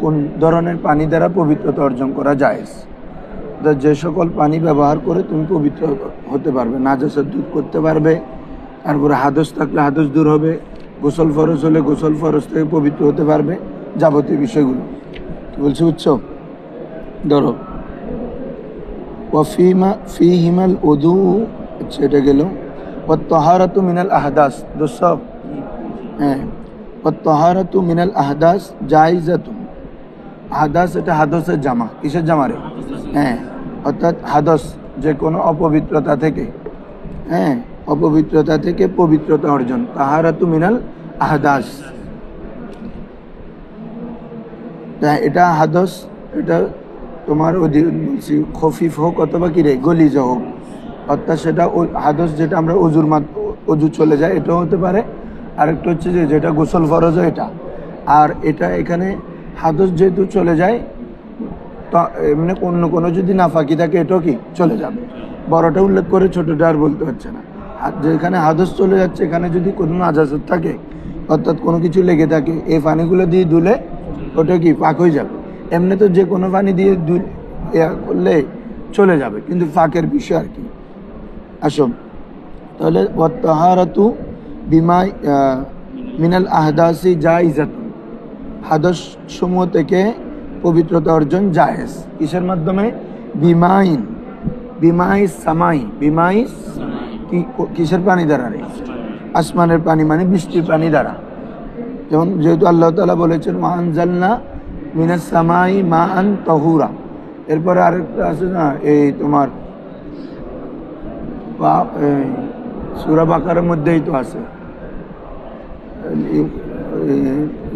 কোন ধরনের পানি দ্বারা পবিত্রতা অর্জন করা জায়েজ। যে সকল পানি ব্যবহার করে তুমি পবিত্র হতে পারবে, নাজাসাত দূর করতে পারবে, তারপরে হাদস থাকলে হাদস দূর হবে, গোসল ফরজ হলে গোসল ফরজ থেকে পবিত্র হতে পারবে, যাবতীয় বিষয়গুলো কি বলছি বুঝছো? ধরো ওয়াফিমা ফি হিমাল উদু, আচ্ছা এটা গেল। ওয়াত্তাহারাতু মিনাল আহদাস, দোস্ত হ্যাঁ, ওয়াত্তাহারাতু মিনাল আহদাস জায়েজাতুন। হাদাস এটা হাদসের জামা, কিসের জামা রে? হ্যাঁ, অর্থাৎ হাদস যে কোনো অপবিত্রতা থেকে, হ্যাঁ অপবিত্রতা থেকে পবিত্রতা অর্জন, তাহারাতু মিনাল আহদাস। এটা হাদস, এটা তোমার বলছি খফিফ হোক অথবা কি রে গলিজ হোক, অর্থাৎ সেটা হাদস যেটা আমরা অজু চলে যায় এটাও হতে পারে, আরেকটা হচ্ছে যে যেটা গোসল ফরজ এটা। আর এটা এখানে হাদস যেহেতু চলে যায়, তো এমনি অন্য কোনো যদি নাফাকি থাকে এটাও কি চলে যাবে। বড়টা উল্লেখ করে ছোটটা আর বলতে হচ্ছে না। যেখানে হাদস চলে যাচ্ছে এখানে যদি কোনো নাজাসাত থাকে, অর্থাৎ কোনো কিছু লেগে থাকে, এই পানিগুলো দিয়ে ধুলে ওটা কি পাক হয়ে যাবে। এমনি তো যে কোনো পানি দিয়ে করলে চলে যাবে, কিন্তু ফাঁকের বিষয় আর কি। আসো তাহলে ওয়াত্তাহারাতু বিমা মিনাল আহদাসি জায়েজাতুন, হাদস সমূহ থেকে পবিত্রতা অর্জন জায়েজ। কিসের মাধ্যমে? বিমাইন, বিমাইস সামাই, বিমাইস কিসের পানি দ্বারা রে? আসমানের পানি মানে বৃষ্টির পানি দ্বারা। যেমন যেহেতু আল্লাহ তাআলা বলেছেন ওয়া আনজালনা মিনাস সামাই মাআন তাহুরা। এরপরে আরেকটা আছে না, এই তোমার সূরা বাকারার মধ্যেই তো আছে,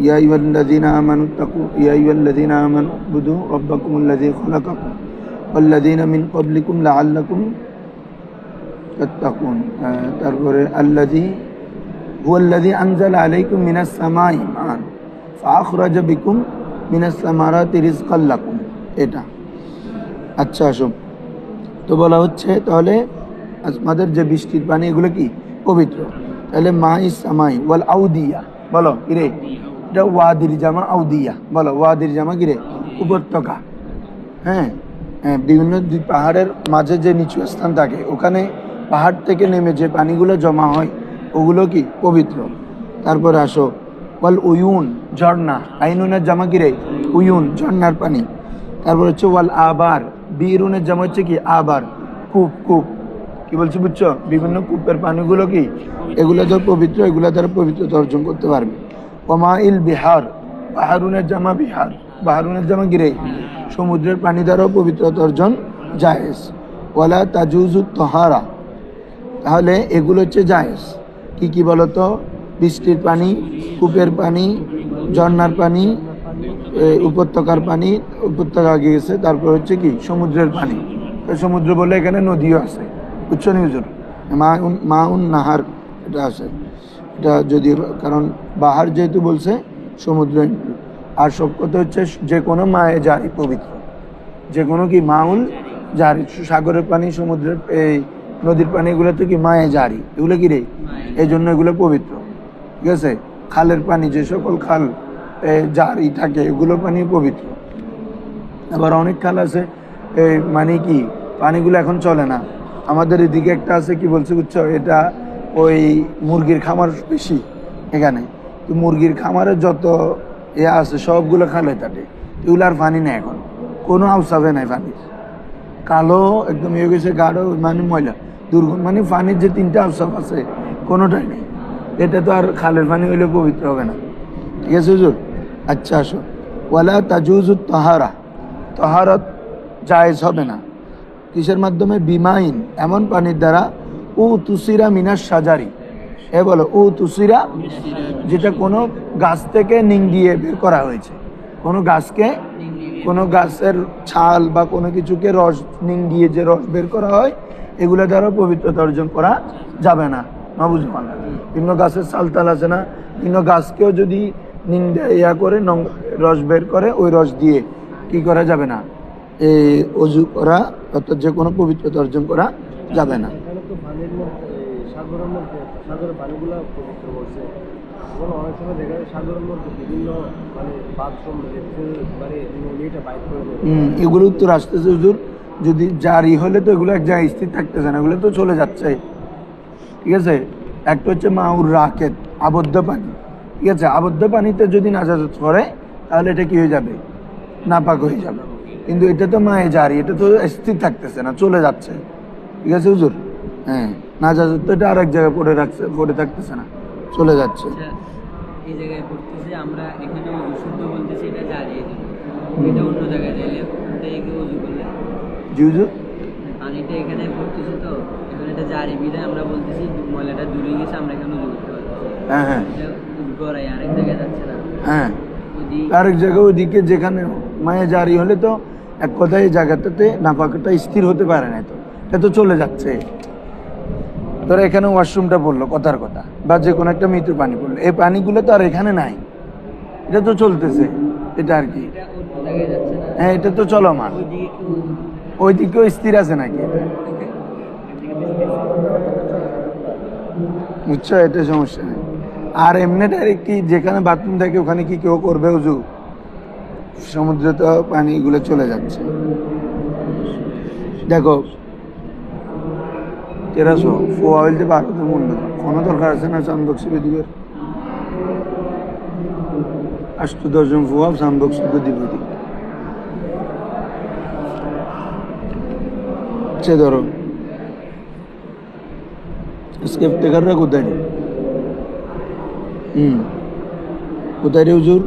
ইয়া আইয়ুহাল্লাযীনা আমানু তাকু, ইয়া আইয়ুহাল্লাযীনা আমানু বুদু রাব্বাকুমুল্লাযী খালাকাকুম ওয়াল্লাযীনা মিন ক্বাবলিকুম লাআল্লাকুম তাত্তাকুন। তারপরে আল্লাযী হুয়াল্লাযী আনজালা আলাইকুম মিনাস সামাই মাআন ফাআখরাজা বিকুম মিনাস সামারাতি রিজকাল লাকুম, এটা। আচ্ছা আসো, তো বলা হচ্ছে তাহলে আমাদের যে বৃষ্টির পানি এগুলো কি পবিত্র। তাহলে মাইস সামাই ওয়াল আউদিয়া, বলো কিরে এটা ওয়াদির জামা আউদিয়া, বলো ওয়াদির জামা কিরে উপত্যকা। হ্যাঁ হ্যাঁ, বিভিন্ন পাহাড়ের মাঝে যে নিচু স্থান থাকে ওখানে পাহাড় থেকে নেমে যে পানিগুলো জমা হয় ওগুলো কি পবিত্র। তারপরে আসো ওয়াল উয়ুন, ঝর্ণা, আইনুনের জামা কিরে উয়ুন, ঝর্ণার পানি। তারপর হচ্ছে ওয়াল আবার, বিরুনের জামা হচ্ছে কি আবার, কূপ, কূপ কি বলছি বুঝছো? বিভিন্ন কূপের পানিগুলো কি এগুলো ধর পবিত্র, এগুলো দ্বারা পবিত্রতা অর্জন করতে পারবে। ওমাইল বিহার, বাহারুনের জামা বিহার, বাহারুনের জামা গিরে সমুদ্রের পানি দ্বারাও পবিত্রতা অর্জন জায়েজ। ওয়ালা তাজুজু তাহারা, তাহলে এগুলো হচ্ছে জায়েজ। কি কি বলতো? বৃষ্টির পানি, কূপের পানি, ঝর্ণার পানি, উপত্যকার পানি, উপত্যকা আগে গেছে, তারপর হচ্ছে কি সমুদ্রের পানি। সমুদ্র বলে এখানে নদীও আছে, বুঝছো নি হুজুর? মাউন নাহার এটা আছে, এটা যদি কারণ বাহার যেহেতু বলছে সমুদ্র, আর সব কথা হচ্ছে যে কোনো মায়ে জারি পবিত্র, যে কোনো কি মাউল জারি, সাগরের পানি, সমুদ্রের এই নদীর পানি এগুলো তো কি মায়ে জারি, এগুলো কি রে এই জন্য এগুলো পবিত্র, ঠিক আছে? খালের পানি, যে সকল খাল জারি থাকে এগুলো পানি পবিত্র। আবার অনেক খাল আছে মানে কি পানিগুলো এখন চলে না। আমাদের এদিকে একটা আছে কি বলছে বুঝছো, এটা ওই মুরগির খামার বেশি এখানে, তো মুরগির খামারে যত আছে সবগুলো খালে থাকে, এগুলো আর পানি নেই এখন, কোনো আউসাবে নাই পানি, কালো একদম হয়ে গেছে, গাঢ় মানে ময়লা দুর্গন্ধ, মানে পানির যে তিনটা আউসাব আছে কোনোটাই নেই। এটা তো আর খালের পানি হইলে পবিত্র হবে না, ঠিক আছে হুজুর? আচ্ছা আসো, ওয়ালা তাজুজু তাহারা, তাহারত জায়েজ হবে না। কিসের মাধ্যমে? বিমাইন, এমন পানির দ্বারা, ও তুসিরা মিনাস সাজারি, এ বলো ও তুসিরা, যেটা কোনো গাছ থেকে নিংড়িয়ে বের করা হয়েছে, কোনো গাছকে, কোনো গাছের ছাল বা কোনো কিছুকে রস নিংড়িয়ে যে রস বের করা হয় এগুলো দ্বারা পবিত্রতা অর্জন করা যাবে না। না বুঝতে পারলাম? বিভিন্ন গাছের ছাল তাল আছে না, বিভিন্ন গাছকেও যদি ইয়া করে রস বের করে ওই রস দিয়ে কি করা যাবে না, অজু করা অর্থাৎ যে কোনো পবিত্রতা অর্জন করা যাবে না। সাগরের পানিগুলো পবিত্র করছে, অনেক সময় দেখা যায় সাগরের মধ্যে বিভিন্ন মানে বাথরুম মানে মানে নলিটা বাইর করে দেবে। এগুলো উত্তর আসতেছে হুজুর, যদি জারি হলে তো এগুলো এক জায়গায় স্থির থাকতেছে না, এগুলো তো চলে যাচ্ছে। ঠিক আছে, একটা হচ্ছে মাউর রাকেত, আবদ্ধ পানি। ঠিক আছে, আবদ্ধ পানিতে যদি নাজাজত করে তাহলে এটা কি হয়ে যাবে, নাপাক হয়ে যাবে। কিন্তু এটা তো মায়ে জারি, এটা তো স্থির থাকতেছে না, চলে যাচ্ছে। ঠিক আছে হুজুর, হ্যাঁ, নাজাজত তো এটা আরেক জায়গায় পড়ে থাকতেছে না, চলে যাচ্ছে। এই জায়গায় পড়তেছে, আমরা এখানে শুদ্ধ বলতেছি, এটা জারি, এটা অন্য জায়গায় যাইলে ওজু করলে জি হুজুর, পানিটা এখানে পড়তেছে, তো এখন এটা জারি বিধায় আমরা বলতেছি ময়লাটা দূরে গেছে, আমরা এখানে উজু করতে পারতেছি। হ্যাঁ হ্যাঁ গড়াই আরেক জায়গায় যাচ্ছে না, হ্যাঁ, আরেক জায়গায় ওইদিকে যেখানে মায়ে জারি হলে তো এক কথায় এই জায়গাটাতে নাপাকটা স্থির হতে পারে না, তো এটা তো চলে যাচ্ছে। ধরো এখানে ওয়াশরুমটা পড়লো কথার কথা, বা যে কোনো একটা মৃত পানি পড়লো, এই পানিগুলো তো আর এখানে নাই, এটা তো চলতেছে, এটা আর কি। এটা অন্য জায়গায় যাচ্ছে না, হ্যাঁ, এটা তো চলমান, ওইদিকে কেউ ওইদিকেও স্থির আছে নাকি এটা, বুঝছো, এটা সমস্যা নেই। আর এমনি ডাইরেক্ট কি যেখানে বাথরুম থাকে ওখানে কি কেউ করবে উজু? সমুদ্রে তো পানিগুলো চলে যাচ্ছে। দেখো 1300 ফোয়া হইতে ভারতের মূল্য কোনো দরকার আছে না চান্দক দিবের 8-10 জন ফোয়া চান্দক দিবে সে ধরো স্কেপ্টেকাররা কোথায় রে? কোথায় রে হুজুর?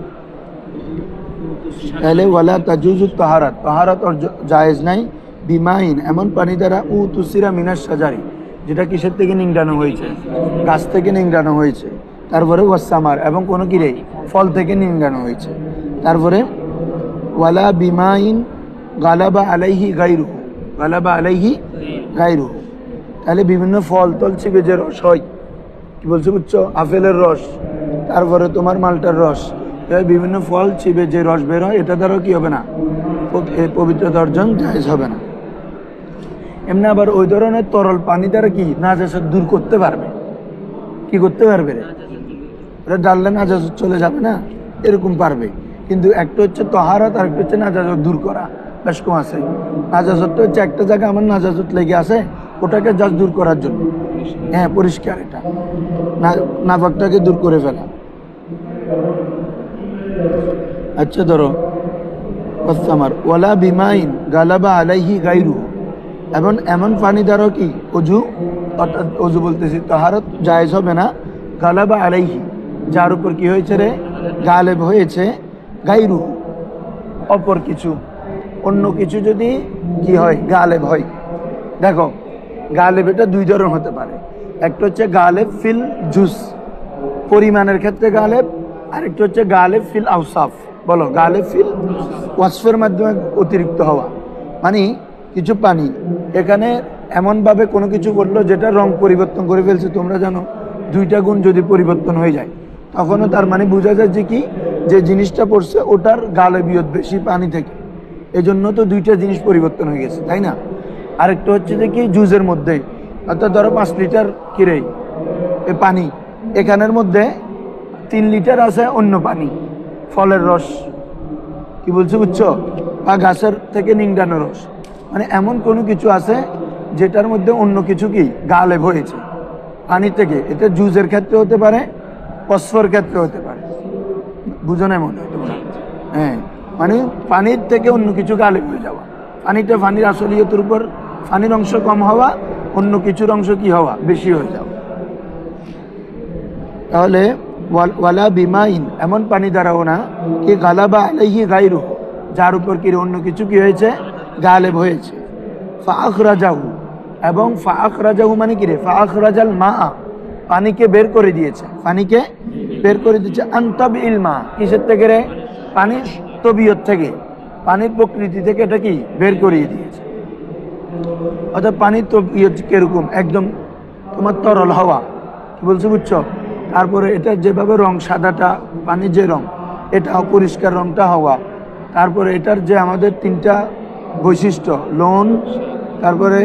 তাহলে ওয়ালা তাজুজু তাহারাত, তাহারাত আর জায়েজ নাই বিমাইন, এমন পানি দ্বারা তুসিরা মিনাস সাজারি, যেটা কিসের থেকে নিংড়ানো হয়েছে, গাছ থেকে নিংড়ানো হয়েছে। তারপরে ওয়াসামার, এবং কোনো কিরে ফল থেকে নিংড়ানো হয়েছে। তারপরে ওয়ালা বিমাইন গালাবা আলাইহি গায়রুহু, গালাবা আলাইহি গায়রুহু, তাহলে বিভিন্ন ফল তল ছিপে যে রস হয়, কি বলছো বুঝছো, আপেলের রস, তারপরে তোমার মালটার রস, বিভিন্ন ফল ছিপে যে রস বের হয়, এটা দ্বারা কি হবে না, পবিত্রতা অর্জন জায়েজ হবে না। এমনি আবার ওই ধরনের তরল পানি দ্বারা কি নাজাসত দূর করতে পারবে, কি করতে পারবে রে, ওটা ডাললে নাজাসত চলে যাবে না, এরকম পারবে। কিন্তু একটা হচ্ছে তহারাত আর একটা হচ্ছে নাজাসত দূর করা, বেশ কম আছে। নাজাসত হচ্ছে একটা জায়গায় আমার নাজাসত লেগে আছে, ওটাকে জাস্ট দূর করার জন্য, হ্যাঁ পরিষ্কার, এটা নাপাকটাকে দূর করে ফেলা। আচ্ছা ধরো ওয়াসামার ওয়ালা বিমাইন গালাবা আলাইহি গায়রুহু, এবং এমন পানি দ্বারা কি অজু, অর্থাৎ অজু বলতেছি তাহারত জায়েজ হবে না, গালাবা আলাইহি, যার উপর কি হয়েছে রে, গালেব হয়েছে, গায়রুহু অপর কিছু, অন্য কিছু যদি কি হয় গালেব হয়। দেখো গালেব এটা দুই ধরনের হতে পারে, একটা হচ্ছে গালেব ফিল জুস, পরিমাণের ক্ষেত্রে গালেব, আরেকটা হচ্ছে গালেব ফিল আউসাফ। বলো, গালেব ফিল ওয়াসফের মাধ্যমে অতিরিক্ত হওয়া, মানে কিছু পানি এখানে এমনভাবে কোনো কিছু করলো যেটা রং পরিবর্তন করে ফেলছে। তোমরা জানো দুইটা গুণ যদি পরিবর্তন হয়ে যায় তখনও তার মানে বোঝা যায় যে কি, যে জিনিসটা পড়ছে ওটার গালেবিয়ত বেশি পানি থেকে, এজন্য তো দুইটা জিনিস পরিবর্তন হয়ে গেছে, তাই না? আরেকটা হচ্ছে যে কি, জুজের মধ্যে, অর্থাৎ ধরো 5 লিটার কিরে এ পানি, এখানের মধ্যে 3 লিটার আছে অন্য পানি, ফলের রস, কি বলছো বুঝছো, বা গাছের থেকে নিংড়ানো রস, মানে এমন কোনো কিছু আছে যেটার মধ্যে অন্য কিছু কি গালেব হয়েছে পানি থেকে। এটা জুজের ক্ষেত্রে হতে পারে, ফসফর ক্ষেত্রে হতে পারে, বুঝো না মনে হয় তোমরা? হ্যাঁ, মানে পানির থেকে অন্য কিছু গালেব হয়ে যাওয়া, পানির আসলিয়তের উপর পানির অংশ কম হওয়া, অন্য কিছুর অংশ কি হওয়া, বেশি হয়ে যাওয়া। তাহলে ওয়ালা বিমাইন, এমন পানি দ্বারাও না কি গালাবা আলাইহি গায়রুহু, যার উপর কি অন্য কিছু কি হয়েছে, গালেব হয়েছে। ফাআখরাজাহু, এবং ফাআখরাজাহু মানে কি রে, ফাআখরাজাল মা, পানিকে বের করে দিয়েছে, পানিকে বের করে দিয়েছে। আনতাবিল মা, কিসের থেকে রে, পানির তবিয়ত থেকে, পানির প্রকৃতি থেকে এটা কি বের করিয়ে দিয়েছে। অর্থাৎ পানির তবিয়ত কিরকম, একদম তোমার তরল হওয়া, কি বলছো বুঝছো। তারপরে এটা যেভাবে রং, সাদাটা পানির যে রং, এটা অপরিষ্কার রংটা হওয়া। তারপরে এটার যে আমাদের 3টা বৈশিষ্ট্য, লোন, তারপরে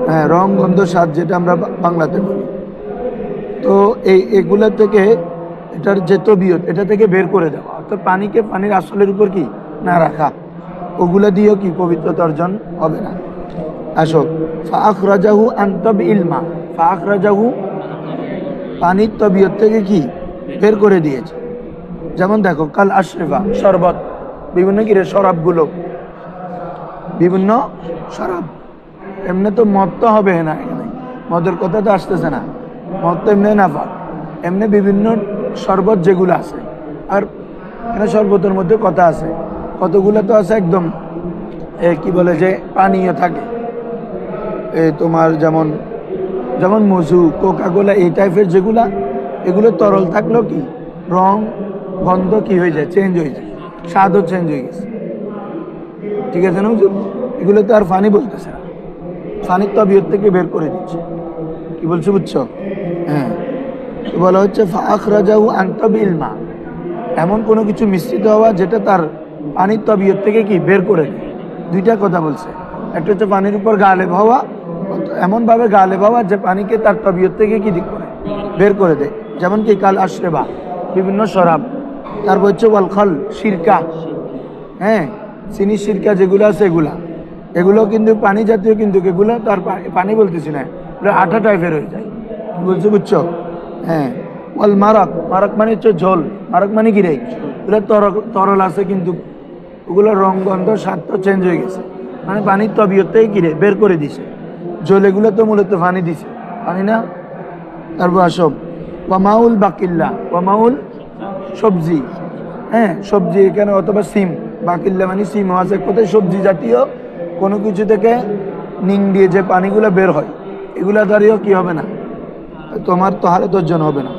হ্যাঁ রং, গন্ধ, স্বাদ, যেটা আমরা বাংলাতে বলি। তো এগুলা থেকে এটার যে তবিয়ত এটা থেকে বের করে দেওয়া, অর্থাৎ পানিকে পানির আসলের উপর কি না রাখা, ওগুলা দিয়েও কি পবিত্রতা অর্জন হবে না। আসো, ফাখরাজাহু আন তাবিল মা, ফাখরাজাহু পানির তবিয়ত থেকে কি বের করে দিয়েছে। যেমন দেখো কাল আশরিফা শরবত, বিভিন্ন কি রে শরাবগুলো, বিভিন্ন শরাব, এমনি তো মদ তো হবে না, এখানে মদের কথা তো আসতেছে না, মদ তো এমনি না পাক, এমনি বিভিন্ন শরবত যেগুলো আছে। আর এখানে শরবতের মধ্যে কথা আছে, কতগুলো তো আছে একদম কি বলে যে পানীয় থাকে, তোমার যেমন যেমন মজু, কোকাকোলা, এই টাইপের যেগুলা, এগুলো তরল থাকলেও কি রং গন্ধ কি হয়ে যায়, চেঞ্জ হয়ে যায়, স্বাদও চেঞ্জ হয়ে গেছে। ঠিক আছে না হুজুর? এগুলো তো আর পানি বলতেছে না, পানির তবিয়ত থেকে বের করে দিচ্ছে। কি বলছো বুঝছো? হ্যাঁ, তো বলা হচ্ছে ফাখরাজাহু আন তাবিল মা, এমন কোনো কিছু মিশ্রিত হওয়া যেটা তার পানির তবিয়ত থেকে কি বের করে দেয়। দুইটা কথা বলছে, একটা হচ্ছে পানির উপর গালেব হওয়া, এমনভাবে গালেব হওয়া যে পানিকে তার তবিয়ত থেকে কি দিক করে বের করে দেয়। যেমন কি কাল আশরেবা বিভিন্ন শরাব, তারপর হচ্ছে ওয়াল খাল সিরকা, হ্যাঁ চিনি সিরকা যেগুলো আছে এগুলো কিন্তু পানি জাতীয়, কিন্তু এগুলো তার পানি বলতেছি না, এগুলো আঠা টাইপের হয়ে যায়। বলছো বুঝছো? হ্যাঁ, ওয়াল মারাক, মারাক মানে হচ্ছে ঝোল, মারাক মানে কি রে, এগুলো তরল আছে কিন্তু ওগুলো রং গন্ধ স্বাদ তো চেঞ্জ হয়ে গেছে, মানে পানির তবিয়তটাই কি রে বের করে দিছে। জল এগুলো তো মূলত পানি দিছে, পানি না। তারপর আসব ওয়ামাউল বাকিল্লা, ওয়ামাউল সবজি, হ্যাঁ সবজি এখানে, অথবা সিম, বাকিল্লা মানে সিম আছে, কোথায় সবজি জাতীয় কোনো কিছু থেকে নিং দিয়ে যে পানিগুলো বের হয়, এগুলা দ্বারাও কি হবে না, তোমার তাহারাত অর্জন হবে না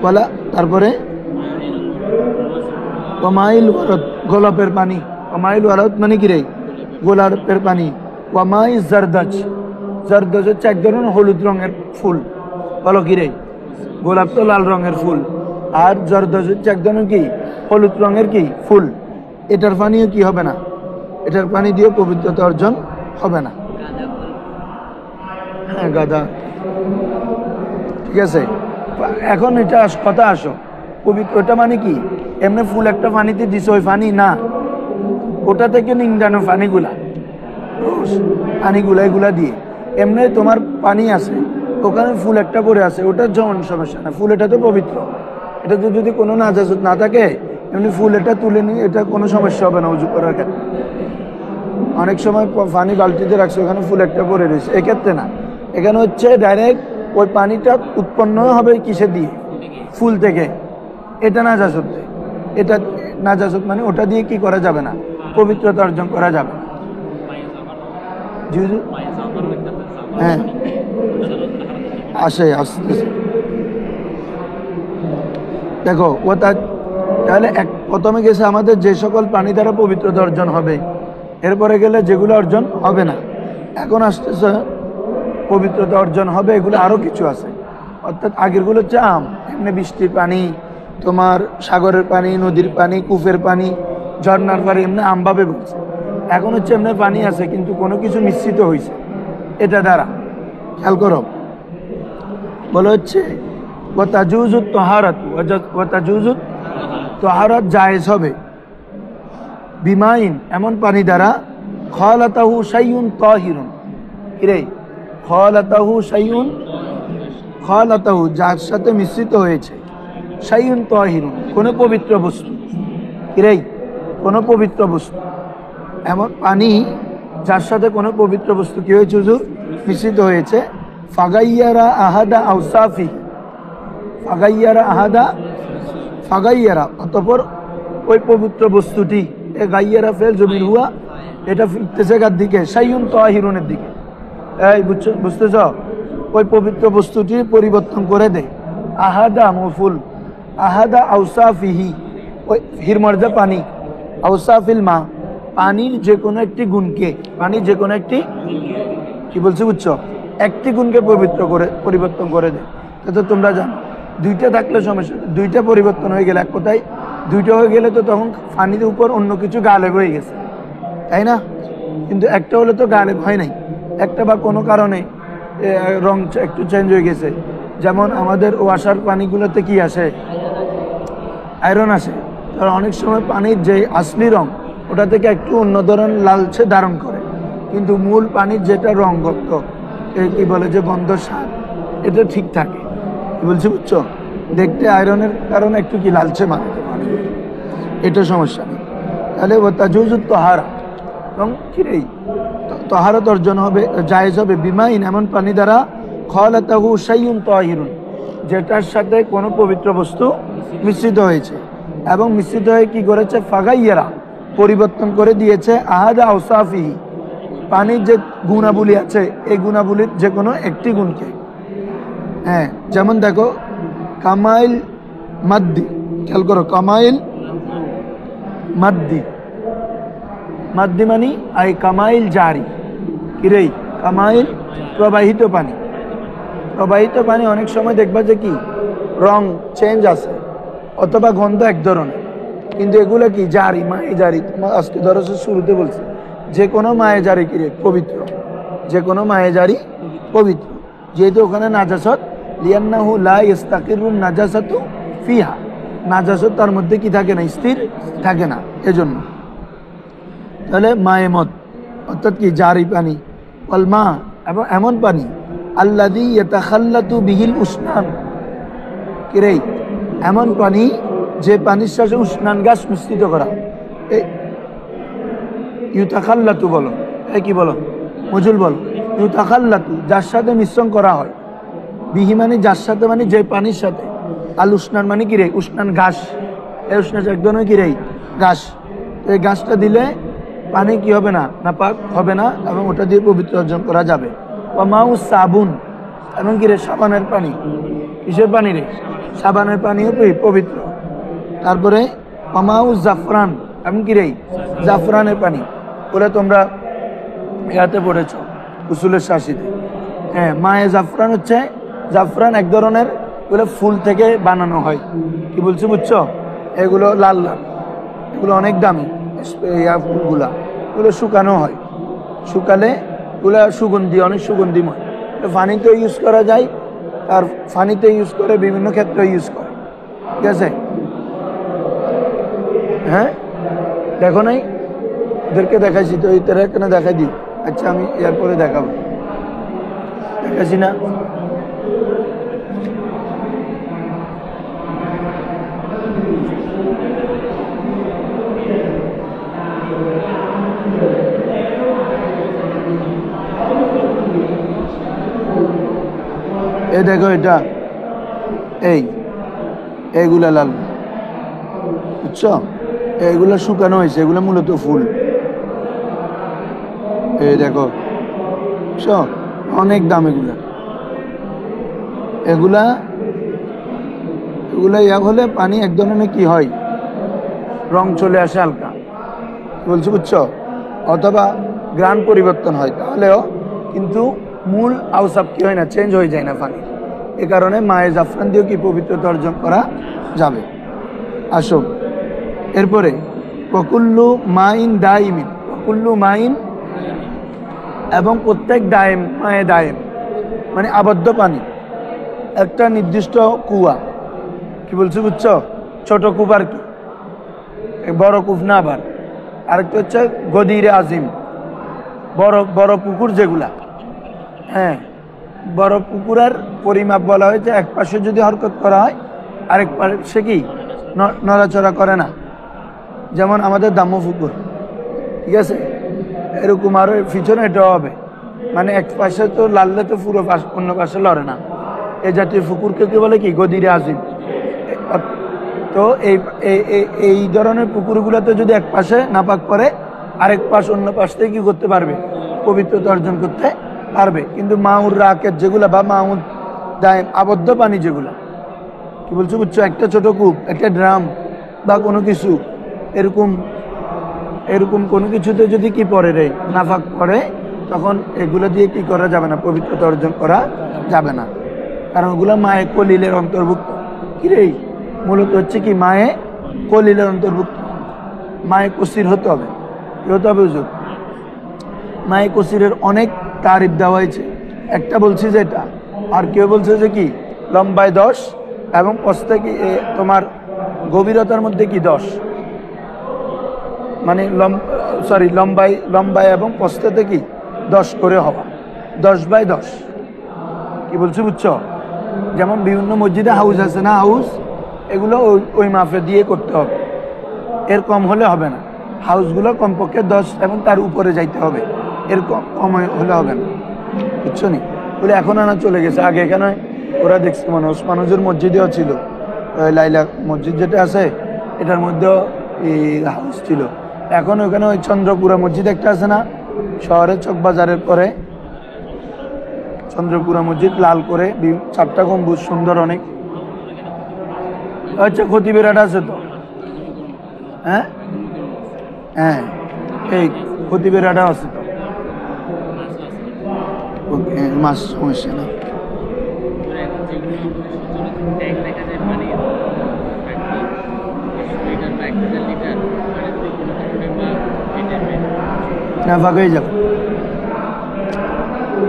বলা। তারপরে ওয়ামাইল ওয়ারদ, গোলাপের পানি, ওয়ামাইল ওয়ারদ মানে কি রে, গোলাপের পানি। ওয়ামাই জারদাজ, জারদাজ হচ্ছে এক ধরনের হলুদ রঙের ফুল, বলো কি রে, গোলাপ তো লাল রঙের ফুল, আর জারদাজ হচ্ছে এক ধরনের কি হলুদ রঙের কি ফুল, এটার পানিও কি হবে না, এটার পানি দিয়ে পবিত্রতা অর্জন হবে না। হ্যাঁ গাদা, ঠিক আছে। এখন এটা কথা আসো, পবিত্রতা মানে কি, এমনি ফুল একটা পানিতে দিছে ওই পানি না, ওটা থেকে নিংড়ানো পানিগুলা, পানিগুলা এগুলা দিয়ে এমনি তোমার পানি আছে, ওখানে ফুল একটা পরে আছে, ওটার যেমন সমস্যা না, ফুল এটা তো পবিত্র, এটা তো যদি কোনো নাজাসত না থাকে এমনি ফুল এটা তুলে নিয়ে এটা কোনো সমস্যা হবে না উজু করার ক্ষেত্রে। অনেক সময় পানি বালতিতে রাখছে, ওখানে ফুল একটা পরে রয়েছে, এক্ষেত্রে না, এখানে হচ্ছে ডাইরেক্ট ওই পানিটা উৎপন্ন হবে কিসে দিয়ে, ফুল থেকে, এটা নাজাসত, এটা নাজাসত মানে ওটা দিয়ে কি করা যাবে না, পবিত্রতা অর্জন করা যাবে না। হ্যাঁ আসতেছে, দেখো ও তাহলে প্রথমে গেছে আমাদের যে সকল পানি দ্বারা পবিত্রতা অর্জন হবে, এরপরে গেলে যেগুলো অর্জন হবে না। এখন আসতেছে পবিত্রতা অর্জন হবে, এগুলো আরো কিছু আছে, অর্থাৎ আগেরগুলো হচ্ছে আম, এমনি বৃষ্টির পানি, তোমার সাগরের পানি, নদীর পানি, কূপের পানি, ঝর্ণার পানি, এমনি আমভাবে বলছে। এখন হচ্ছে এমনি পানি আছে কিন্তু কোনো কিছু মিশ্রিত হয়েছে, এটা দ্বারা খেয়াল করো, বলা হচ্ছে ওয়াতাজুজুত তাহারাত, ওয়াতাজুজুত তাহারাত জায়েজ হবে বিমাইন, এমন পানি দ্বারা খালাতাহু শাইউন তাহিরুন, কিরে খালাতাহু শাইউন, খালাতাহু যার সাথে মিশ্রিত হয়েছে, শাইউন তাহিরুন কোন পবিত্র বস্তু, কিরে কোন পবিত্র বস্তু, এমন পানি যার সাথে কোনো পবিত্র বস্তু কি হয়েছে হুজুর মিশ্রিত হয়েছে। ফাগাইয়ারা আহাদা আউসাফি, ফাগাইয়ারা আহাদা, ফাগাইয়ারা অতঃপর ওই পবিত্র বস্তুটি, এ গাইয়ারা ফেল জমির হুয়া, এটা ফিরতেছে কার দিকে, শাইউন তাহিরুনের দিকে। এই বুঝতেছ, ওই পবিত্র বস্তুটি পরিবর্তন করে দেয়। আহাদা মফুল, আহাদা আউসাফিহি, ওই হিরমর্জা পানি, আউসাফিল মা পানির যে কোনো একটি গুণকে, পানির যে কোনো একটি কি বলছে বুঝছো, একটি গুণকে পবিত্র করে পরিবর্তন করে দেয়। তো তোমরা জানো দুইটা থাকলে সমস্যা, দুইটা পরিবর্তন হয়ে গেলে, এক কথায় দুইটা হয়ে গেলে তো তখন পানির উপর অন্য কিছু গালেব হয়ে গেছে, তাই না? কিন্তু একটা হলে তো গালেব হয় নাই, একটা বা কোনো কারণে রং একটু চেঞ্জ হয়ে গেছে। যেমন আমাদের ওয়াসার পানিগুলোতে কি আসে, আয়রন আসে, তাহলে অনেক সময় পানির যে আসলি রং ওটা থেকে একটু অন্য ধরনের লালচে ধারণ করে, কিন্তু মূল পানির যেটা রঙগত কি বলে যে গন্ধ স্বাদ এটা ঠিক থাকে। কি বলছি বুঝছো? দেখতে আয়রনের কারণে একটু কি লালচে মানে এটা সমস্যা নেই। তাহলে তাজুজুত তহারা এবং কিরেই তহারত অর্জন হবে, জায়েজ হবে বিমাইন এমন পানি দ্বারা খালাতাহু শাইউন তাহিরুন যেটার সাথে কোনো পবিত্র বস্তু মিশ্রিত হয়েছে এবং মিশ্রিত হয়ে কি করেছে ফাগাইয়ারা পরিবর্তন করে দিয়েছে আহাদা আওসাফিহি পানির যে গুণাবলী আছে এই গুণাবলীর যে কোনো একটি গুণকে। হ্যাঁ, যেমন দেখো কামাইল মাদ্দি, খেয়াল করো কামাইল মাদ্দি, মাদ্দি মানি আই কামাইল জারি কিরেই কামাইল প্রবাহিত পানি। প্রবাহিত পানি অনেক সময় দেখবা যে কি রং চেঞ্জ আছে অথবা গন্ধ এক ধরনের, কিন্তু এগুলো কি জারি মায়ে জারি। তোমার আজকে ধরো শুরুতে বলছি যে কোনো মায়ে জারি কিরে পবিত্র, যে কোনো মায়ে জারি পবিত্র, যেহেতু ওখানে নাজাসত লিয়ান্নাহু লা ইস্তাকিরুন নাজাসাতু ফিহা, নাজাসত তার মধ্যে কি থাকে না, স্থির থাকে না, এজন্য। তাহলে মায়ে মত অর্থাৎ কি জারি পানি, ওয়াল মা এবং এমন পানি আল্লাযী ইয়াতাখাল্লাতু বিহিল উসনান কিরে এমন পানি যে পানির সাথে উসনান গ্যাস মিশ্রিত করা। এই ইউতাখাল্লাতু বলো, এই কি বলো মজুল বলো, ইউতাখাল্লাতু যার সাথে মিশ্রণ করা হয়, বিহি মানে যার সাথে মানে যে পানির সাথে, আল উসনান মানে কিরে উসনান ঘাস, এই উসনান একদম কিরে ঘাস। এই ঘাসটা দিলে পানি কি হবে না, নাপাক হবে না এবং ওটা দিয়ে পবিত্র অর্জন করা যাবে। বা মাউ সাবুন এবং কিরে সাবানের পানি, কিসের পানি রে, সাবানের পানিও পবিত্র। তারপরে মাউ জাফরান এবং কিরে জাফরানের পানি, ওরা তোমরা ইয়াতে পড়েছ উসুলের শাসিতে। হ্যাঁ, মায়ে জাফরান হচ্ছে, জাফরান এক ধরনের বলে ফুল থেকে বানানো হয়। কি বলছি বুঝছো? এগুলো লাল লাল, এগুলো অনেক দামি ফুলগুলা, এগুলো শুকানো হয়, শুকালে এগুলা সুগন্ধি, অনেক সুগন্ধিময়। পানিতে ইউজ করা যায়, আর পানিতে ইউজ করে বিভিন্ন ক্ষেত্রে ইউজ করে। ঠিক আছে? হ্যাঁ, দেখো নাই, ওদেরকে দেখাইছি তো, তারা এখানে দেখাই দিই। আচ্ছা, আমি এরপরে দেখাবো, দেখাচ্ছি না? এই দেখো এটা, এইগুলা লাল, বুঝছো? এইগুলা শুকানো হয়েছে, এগুলো মূলত ফুল। এই দেখো, বুঝছো? অনেক দাম এগুলা, এগুলা ইয়া হলে পানি এক ধরনের কি হয়, রং চলে আসে হালকা, বলছি বুঝছো? অথবা গ্রান পরিবর্তন হয়, তাহলেও কিন্তু মূল আউসাব কি হয় না, চেঞ্জ হয়ে যায় না পানি। এ কারণে মায়ে জাফরান দিয়েও কি পবিত্রতা অর্জন করা যাবে। আসো এরপরে ওয়াকুল্লু মাইন দাইমিন, ওয়াকুল্লু মাইন এবং প্রত্যেক দায়েম, মায়ে দায়েম মানে আবদ্ধ পানি, একটা নির্দিষ্ট কুয়া। কি বলছি বুঝছো? ছোট কূপ আর কি, বড় কূপ না। আবার আরেকটা হচ্ছে গদিরে আজিম, বড় বড় পুকুর যেগুলা। হ্যাঁ, বড় পুকুরের পরিমাপ বলা হয়েছে, এক পাশে যদি হরকত করা হয় আরেক পাশে কি নড়াচড়া করে না। যেমন আমাদের দাম্য পুকুর, ঠিক আছে, এরকম আরো পিছনে এটাও হবে, মানে এক পাশে তো লাললে তো পুরো অন্য পাশে লড়ে না। এই জাতীয় পুকুরকে কি বলে কি গদিরে আজিম। তো এই ধরনের পুকুরগুলোতে যদি এক পাশে নাপাক করে, আরেক পাশ অন্য পাশ থেকে কি করতে পারবে, পবিত্রতা অর্জন করতে পারবে। কিন্তু মাউর রাকেট যেগুলা বা মাউর দায়েম আবদ্ধ পানি যেগুলা, কি বলছো বুঝছো, একটা ছোট কূপ, একটা ড্রাম বা কোনো কিছু এরকম কোনো কিছুতে যদি কি পড়ে রে নাফাক পড়ে, তখন এগুলো দিয়ে কি করা যাবে না, পবিত্রতা অর্জন করা যাবে না, কারণ ওগুলো মায়ে কলিলের অন্তর্ভুক্ত। কি রে, মূলত হচ্ছে কি মায়ে কলিলের অন্তর্ভুক্ত। মায়ে কসির হতে হবে, কি হতে হবে হুজুর? মায়ে কসিরের অনেক তারিফ দেওয়া হয়েছে, একটা বলছি যে এটা, আর কেউ বলছে যে কি লম্বায় 10 এবং পস্তে কি তোমার গভীরতার মধ্যে কি 10, মানে লম্বাই এবং প্রস্থতে কি 10 করে হওয়া, 10/10। কি বলছি বুঝছো? যেমন বিভিন্ন মসজিদে হাউস আছে না, হাউস, এগুলো ওই মাপে দিয়ে করতে হবে, এর কম হলে হবে না। হাউসগুলো কমপক্ষে 10 এবং তার উপরে যাইতে হবে, এর কম হলে হবে না, বুঝছো নি? বলে এখন আনা চলে গেছে। আগে এখানে ওরা দেখছি মানে ওসমান হুজুর মসজিদেও ছিল, লাইলা মসজিদ যেটা আছে এটার মধ্যেও এই হাউস ছিল। এখন ওখানে ওই চন্দ্রপুরা মসজিদ একটা আছে না, শহরের চকবাজারের পরে চন্দ্রপুরা মসজিদ, লাল করে 4টা গম্বুজ, সুন্দর অনেক। আচ্ছা, খতিবেরাটা আছে তো, হ্যাঁ হ্যাঁ, এই খতিবেরাটা আছে তো, ওকে, মাস সমস্যা না। না, ফাঁকাই যাবে।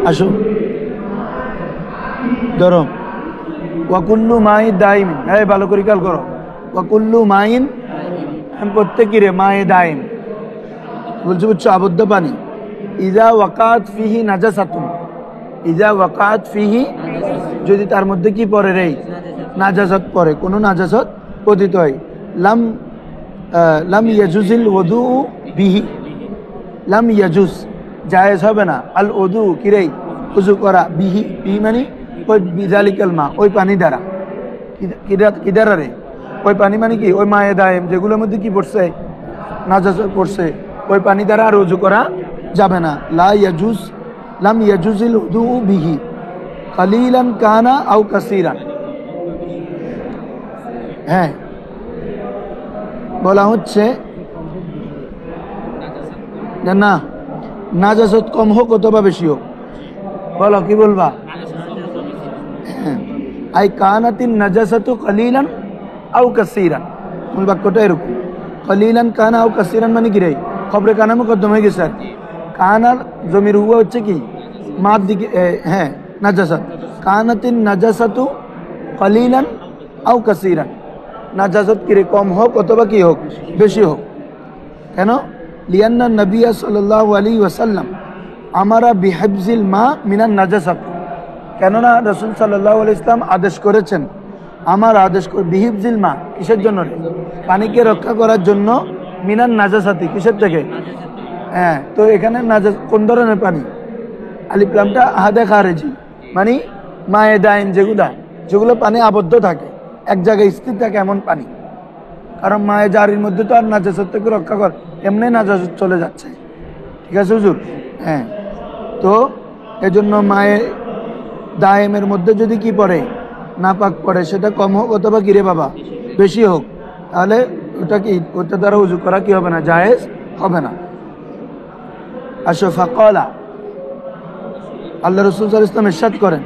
আসো, ধরো ওয়াকুল্লু মাই দাইম, হ্যাঁ ভালো করে খেয়াল করো। ওয়াকুল্লু মাইন, প্রত্যেকই রে মায়ে দাইম বলছি, বুঝছো? আবদ্ধ পানি। ইজা ওয়াকাত ফিহি নাজাসাতুন, ইজা ওয়াকাত ফিহি, যদি তার মধ্যে কি পড়ে রে, নাজাসাত পড়ে, কোনো নাজাসাত পতিত হয়। লাম ইয়াজুজিল ওযু বিহি, লাম ইয়াজুজ জায়েজ হবে না, আল ওযু কিরে ওযু করা, বিহি মানে ওই বিজালিকাল মা, ওই পানি দ্বারা। কি দ্বারা রে? ওই পানি মানে কি, ওই মায়ে দায়েম যেগুলোর মধ্যে কি পড়ছে, নাজাসাত পড়ছে, ওই পানি দ্বারা আর ওযু করা যাবে না। লা ইয়াজুজ, লাম ইয়াজুজিল ওযু বিহি কালিলান কানা আও কাসীরান। হ্যাঁ, বলা হচ্ছে না, নাজাসাত কম হোক অথবা বেশি হোক। বলো, কি বলবা? আই কানাতিন নাজাসাতু কালিলান আও কাসীরান, মূল বাক্যটা এরকম। কালিলান কানা আও কাসীরান মানে কি রে, খবরে কানা মুকদ্দম হয়ে গেছে আর কি। কানার জমির হুয়া হচ্ছে কি, মার দিকে, হ্যাঁ নাজাসাত। কানাতিন নাজাসাতু কালিলান আও কাসীরান, নাজাসাত কি রে, কম হোক অথবা কি হোক, বেশি হোক। কেন? লিয়ান্না নবিয়া সাল্লাল্লাহু আলাইহি ওয়াসাল্লাম আমারা বিহিফজিল মা মিনান নাজাসাত, কেননা রাসূল সাল্লাল্লাহু আলাইহি ওয়াসাল্লাম আদেশ করেছেন, আমার আদেশ করে বিহিফজিল মা, কিসের জন্য রে? পানিকে রক্ষা করার জন্য, মিনান নাজাসাতি, কিসের থেকে? হ্যাঁ, তো এখানে নাজাস কোন ধরনের পানি? আলিফ লামটা আহাদে খারেজি, মানে মায়ে দাইম, যেগুলো পানি আবদ্ধ থাকে, এক জায়গায় স্থির থাকে এমন পানি। কারণ মায়ে জারির মধ্যে তো আর নাজাসাত থেকে রক্ষা কর, এমনি নাজাসাত চলে যাচ্ছে। ঠিক আছে হুজুর? হ্যাঁ, তো এজন্য মায়ে দায়েমের মধ্যে যদি কি পড়ে, নাপাক পড়ে, সেটা কম হোক অথবা কিরে বাবা বেশি হোক, তাহলে ওটা কি, ওটা দ্বারা উযু করা কি হবে না, জায়েজ হবে না। আসো, ফাকালা, আল্লাহ রাসূল সাল্লাল্লাহু আলাইহি ওয়াসাল্লাম ইরশাদ করেন,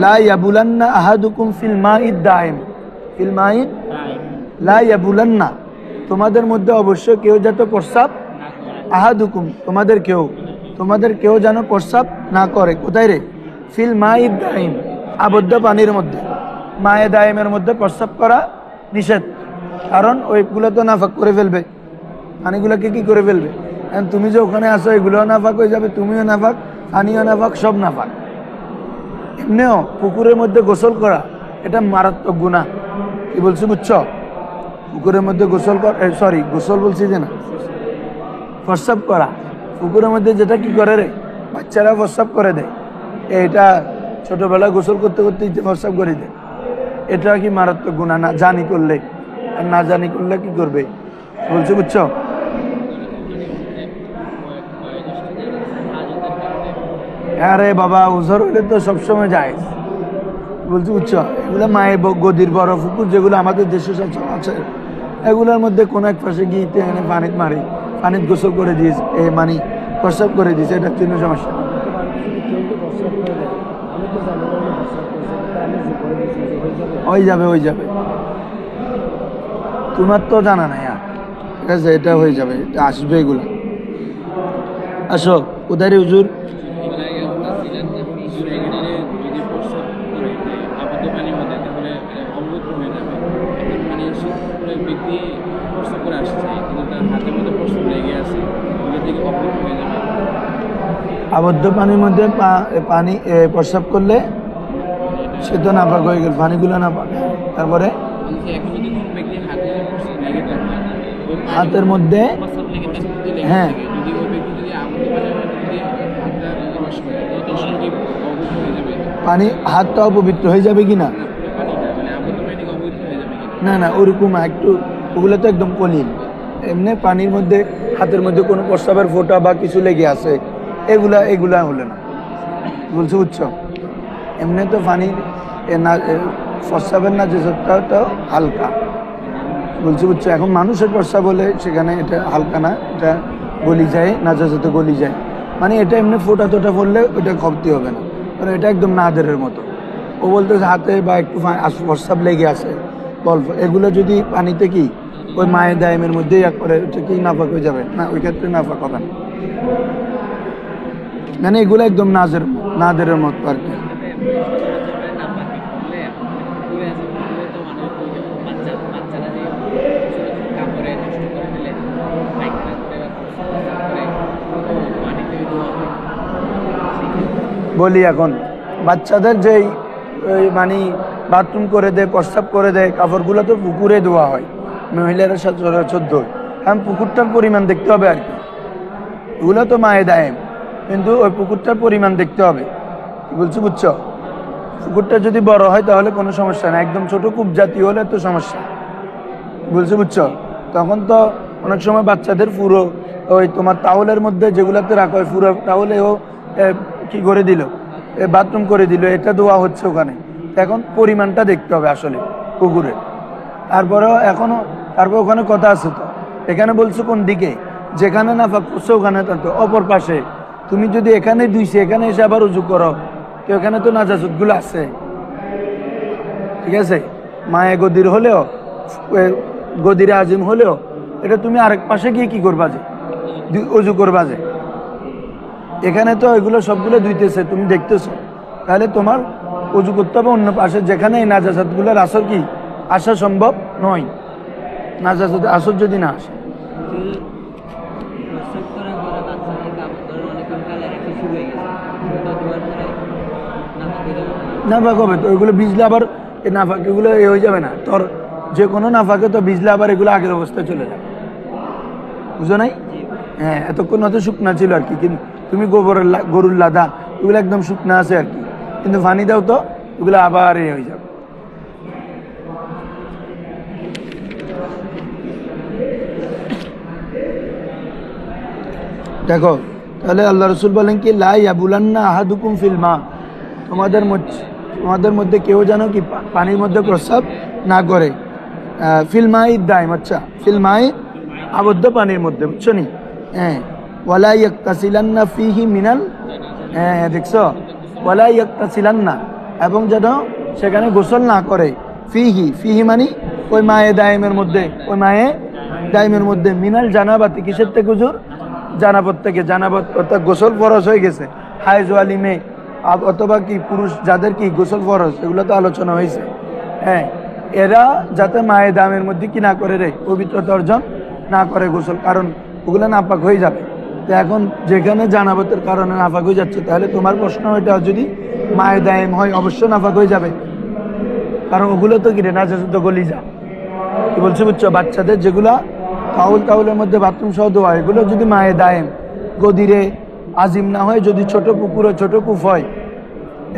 লা ইয়াবুলান্না আহাদুকুম ফিল মাইদ দাইম, ফিল মাইদ লা ইয়াবুলান্না, তোমাদের মধ্যে অবশ্যই কেউ যাতে প্রস্রাব, আহাদুকুম তোমাদের কেউ যেন প্রস্রাব না করে। কোথায় রে? ফিল মাইদ দাইম, আবদ্ধ পানির মধ্যে। মায়ে দাইমের মধ্যে প্রস্রাব করা নিষেধ, কারণ ওইগুলো তো নাফাক করে ফেলবে, পানিগুলোকে কি করে ফেলবে। তুমি যে ওখানে আসো, এগুলোও নাফাক হয়ে যাবে, তুমিও নাফাক, পানিও নাফাক, সব নাফাক। এমনিও পুকুরের মধ্যে গোসল করা, এটা মারাত্মক গুনাহ। কি বলছি বুঝছো? পুকুরের মধ্যে গোসল গোসল বলছি যে না, প্রস্রাব করা পুকুরের মধ্যে, যেটা কি করে রে, বাচ্চারা প্রস্রাব করে দেয়, এটা ছোটবেলায় গোসল করতে করতে প্রস্রাব করে দেয়, এটা কি মারাত্মক গুনাহ না জানি করলে, আর না জানি করলে কি করবে বলছি বুঝছো? আরে বাবা, উজর হইলে তো সবসময় যায়, বলছি বুঝছো? এগুলো মায়ের গদির বড় পুকুর, যেগুলো আমাদের দেশে সব আছে, এগুলোর মধ্যে কোনো এক পাশে গিয়ে এনে পানিত মারি, পানিত গোসল করে দিস, মানে প্রস্রাব করে দিস, এটা কোনো সমস্যা নেই। হয়ে যাবে, তোমার তো জানা নাই, ঠিক আছে, এটা হয়ে যাবে, এটা আসবে এগুলো। আসো, কোথায় রে হুজুর? আবদ্ধ পানির মধ্যে পানি প্রস্রাব করলে সে তো নাপাক হয়ে গেল, পানিগুলো নাপাক। তারপরে হাতের মধ্যে, হ্যাঁ পানি, হাতটা অপবিত্র হয়ে যাবে কি না? না না ওরকম একটু, ওগুলো তো একদম কলিল। এমনি পানির মধ্যে হাতের মধ্যে কোনো প্রস্রাবের ফোঁটা বা কিছু লেগে আছে, এগুলা হলো না, বলছো বুঝছো? এমনি তো পানির প্রস্রাবের নাজাসাতটাও হালকা, বলছো বুঝছো? এখন মানুষের প্রস্রাব হলে সেখানে এটা হালকা না, এটা গলি যায়, নাজাসাতে গলি যায়। মানে এটা এমনি ফোঁটা টোটা পড়লে ওটা ক্ষতি হবে না, কারণ এটা একদম নাদেরের মতো। ও বলতেছে হাতে বা একটু প্রস্রাব লেগে আছে গল্প, এগুলো যদি পানিতে কি ওই মায়ের দায়েমের মধ্যে করে ওটা কি নাফাক হয়ে যাবে না? ওই ক্ষেত্রে নাফাক হবে না, মানে এগুলো একদম নাদেরের মতো আর কি। বলি এখন বাচ্চাদের যেই মানে বাথরুম করে দেয়, প্রস্রাব করে দেয়, কাপড়গুলো তো পুকুরে ধোয়া হয়, মহিলারা সচরাচর। এখন পুকুরটার পরিমাণ দেখতে হবে আর কি, এগুলো তো মায়ে দায়েম, কিন্তু ওই পুকুরটার পরিমাণ দেখতে হবে, বলছো বুঝছো? পুকুরটা যদি বড় হয় তাহলে কোনো সমস্যা না, একদম ছোট কূপ জাতীয় হলে তো সমস্যা, বলছো বুঝছো? তখন তো অনেক সময় বাচ্চাদের পুরো ওই তোমার তাওলের মধ্যে যেগুলাতে রাখা হয় পুরো তাওলেও কি করে দিল, বাথরুম করে দিল, এটা ধোয়া হচ্ছে ওখানে। এখন পরিমাণটা দেখতে হবে আসলে পুকুরে। তারপর ওখানে কথা আছে তো, এখানে বলছো কোন দিকে, যেখানে নাফাক করছে ওখানে তো অপর পাশে। তুমি যদি এখানে ধুইছে এখানে এসে আবার উজু করো, তো এখানে তো নাজাসতগুলো আছে, ঠিক আছে? মায়ে গদির হলেও, গদিরে আজিম হলেও, এটা তুমি আরেক পাশে গিয়ে কি করবা, যে উজু করবা, যে এখানে তো এগুলো সবগুলো ধুইতেছে তুমি দেখতেছো, তাহলে তোমার উজু করতে হবে অন্য পাশে, যেখানে এই নাজাসাতগুলোর আসর কি আসা সম্ভব নয়, নাজাসাত আসর যদি না আসে। নাফাক হবে তো, ওইগুলো ভিজলে আবার এই নাফাক এগুলো হয়ে যাবে না তোর, যে কোনো নাফাকে তো ভিজলে আবার এগুলো আগের অবস্থায় চলে যাবে, বুঝো নাই? হ্যাঁ, এতক্ষণ হয়তো শুকনা ছিল আর কি, কিন্তু তুমি গরুর লাদা ওগুলো একদম শুকনা আছে আর কি, কিন্তু পানি দাও তো ওগুলো আবার হয়ে যাবে। দেখো তাহলে আল্লাহ রসুল বলেন কি, লা ইয়াবুলান্না আহাদুকুম ফিল মা, তোমাদের মধ্যে কেউ যেন কি পানির মধ্যে প্রস্রাব না করে, ফিলমাই দাইম, আচ্ছা ফিলমাই আবদ্ধ পানির মধ্যে, বুঝছো নি? হ্যাঁ, ওয়ালা ইয়াক্তাসিলান্না ফিহি মিনাল, হ্যাঁ দেখছো, ওয়ালা ইয়াক্তাসিলান্না, এবং যেন সেখানে গোসল না করে, ফিহি মানে ওই মায়ে দাইমের মধ্যে, ওই মায়ে দাইমের মধ্যে, মিনাল জানাবাতি, কিসের থেকে হুজুর? জানাবত থেকে। জানাবত অর্থাৎ গোসল ফরজ হয়ে গেছে, হাইজ ওয়ালি মেয়ে অথবা কি পুরুষ যাদের কি গোসল ফরজ, এগুলো তো আলোচনা হয়েছে। হ্যাঁ, এরা যাতে মায়ে দামের মধ্যে কি না করে রে, পবিত্রতা অর্জন না করে গোসল, কারণ ওগুলো নাপাক হয়ে যাবে। তো এখন যেখানে জানাবতের কারণে নাপাক হয়ে যাচ্ছে, তাহলে তোমার প্রশ্ন ওইটা যদি মায়ে দায়েম হয় অবশ্যই নাপাক হয়ে যাবে, কারণ ওগুলো তো কি রে নাজাসত গলি যা, কি বলছি বুঝছো? বাচ্চাদের যেগুলা তাউলের মধ্যে বাথরুম সহ দেওয়া, এগুলো যদি মায়ে দায়েম গদিরে আজিম না হয়, যদি ছোট পুকুরে ছোট কূপ হয়,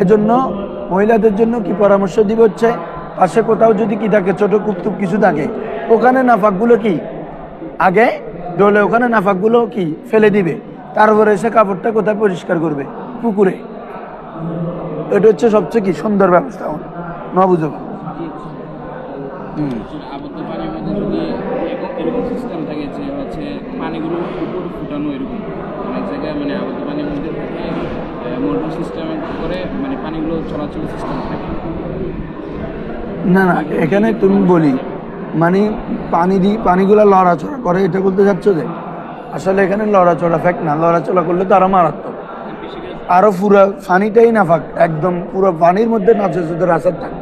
এজন্য মহিলাদের জন্য কি পরামর্শ দিবে হচ্ছে, পাশে কোথাও যদি কি থাকে ছোট কূপ টুপ কিছু থাকে, ওখানে নাফাকগুলো কি আগে ডলে, ওখানে নাফাকগুলো কি ফেলে দিবে, তারপরে এসে কাপড়টা কোথায় পরিষ্কার করবে? পুকুরে। এটা হচ্ছে সবচেয়ে কি সুন্দর ব্যবস্থা, না বুঝো? আবদ্ধ পানির মধ্যে যদি এরকম সিস্টেম থাকে যে হচ্ছে পানিগুলো উপর ফুটানো, এরকম অনেক জায়গায় মানে আবদ্ধ পানির মধ্যে থাকে মোটর সিস্টেম করে, মানে পানিগুলো চলাচল সিস্টেম থাকে না। না, এখানে তুমি বলি মানে পানিগুলো লড়াচড়া করে, এটা বলতে চাচ্ছ যে আসলে এখানে লড়াচড়া ফ্যাক্ট না, লড়াচড়া করলে তো আরো মারাত্মক, আরো পুরো পানিটাই না ফাঁক, একদম পুরো পানির মধ্যে নাচের আসার থাকে।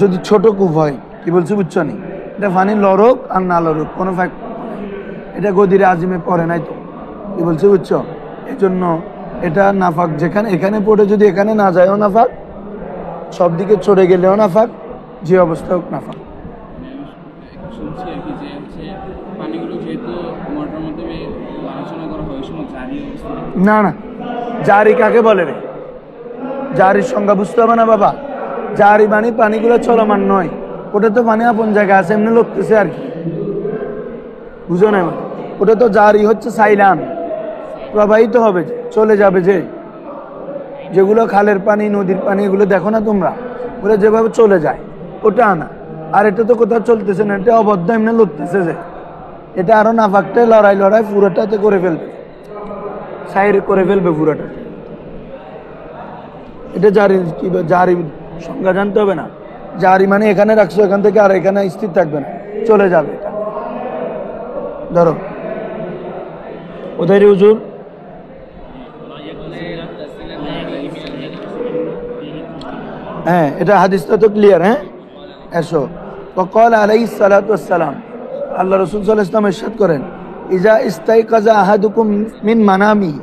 যদি ছোট কূপ হয়, কি বলছি বুঝছো নি, এটা পানি লড়ক আর না লড়ক কোনো ফ্যাক্ট, এটা গদিরে আজিমে পড়ে নাই তো, কি বলছি বুঝছো? এই জন্য এটা নাফাক, যেখানে এখানে পড়ে যদি এখানে না যায়ও নাফাক, সব দিকে চড়ে গেলেও নাফাক, যে অবস্থা হোক নাফাক। শুনছি আর কি যে হচ্ছে পানিগুলো যেহেতু মোটরের মাধ্যমে আলোচনা করা হয় ওই সময় জারি অবস্থা না না, জারি কাকে বলে রে? জারির সংজ্ঞা বুঝতে হবে না বাবা। জারি মানে পানিগুলো চলমান নয়, ওটা তো পানি আপন জায়গা আছে, এমনি লড়তেছে আর কি, বুঝো না? ওটা তো জারি হচ্ছে সাইলান, প্রবাহিত হবে, চলে যাবে। যেগুলো খালের পানি, নদীর পানি, এগুলো দেখো না তোমরা, ওরা যেভাবে চলে যায় ওটা আনা। আর এটা তো কোথাও চলতেছে না, এটা অবদ্ধ এমনি লড়তেছে, যে এটা আরো নাফাকটা লড়াই পুরোটাতে করে ফেলবে, সাইড করে ফেলবে পুরোটা। এটা জারি কি, জারি সংজ্ঞা জানতে হবে না। জারি মানে এখানে রাখছো, এখান থেকে আর এখানে স্থির থাকবে না, চলে যাবে। এটা ধরো কোথায় রে হুজুর? হ্যাঁ, এটা হাদিসটা তো ক্লিয়ার। হ্যাঁ, এসো। وقال عليه الصلاة والسلام, আল্লাহ রাসূল সাল্লাল্লাহু আলাইহি ওয়াসাল্লাম ইরশাদ করেন, ইজা ইস্তাইকাযা আহাদুকুম মিন মানামি,